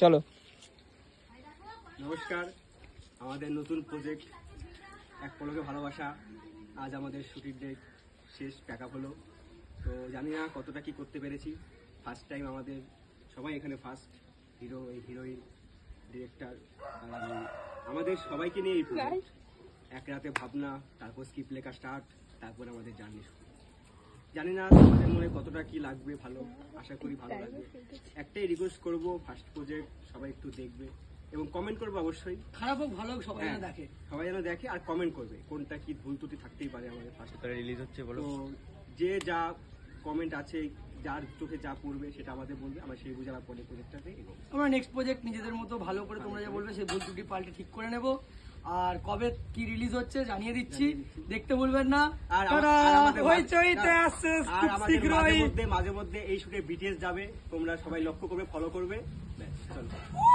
চলো। নমস্কার, আমাদের নতুন প্রজেক্ট এক পলকে ভালোবাসা, আজ আমাদের শুটিং ডেট শেষ, প্যাক আপ হলো। তো জানি না কতটা কি করতে পেরেছি। ফার্স্ট টাইম আমাদের সবাই এখানে, ফার্স্ট হিরো, হিরোইন, ডিরেক্টর আর আমি, আমাদের সবাইকে নিয়ে এই প্রজেক্ট। এক রাতে ভাবনা, তারপর স্ক্রিপ্ট লেখা স্টার্ট, তারপর আমাদের জার্নি শুরু। জানি না তোমাদের মনে কতটা কি লাগবে, ভালো আশা করি ভালো লাগবে। একটাই রিকোয়েস্ট করব, ফার্স্ট প্রজেক্ট সবাই একটু দেখবে এবং কমেন্ট করবে অবশ্যই, খারাপ হোক ভালো হোক সবাই যেন দেখে, সবাই যেন দেখে আর কমেন্ট করবে কোনটা কি ভুল ত্রুটি থাকতেই পারে আমাদের ফার্স্ট রিলিজ হচ্ছে বলো। তো যে যা কমেন্ট আছে, যার চোখে যা পড়বে সেটা আমাদের বলবে, আমরা সেই বুঝে আমার পরে প্রজেক্টটাতে এগোবো। আমরা নেক্সট প্রজেক্ট নিজেদের মতো ভালো করে তোমরা যা বলবে সেই ভুল ত্রুটি পাল্টে ঠিক করে নেব। আর কবে কি রিলিজ হচ্ছে জানিয়ে দিচ্ছি, দেখতে ভুলবেন না। আর হইচইতে আসছে আর আমাদের মাঝে মধ্যে এই শুটে বিটিএস যাবে, তোমরা সবাই লক্ষ্য করবে, ফলো করবে। ব্যাস, চলো।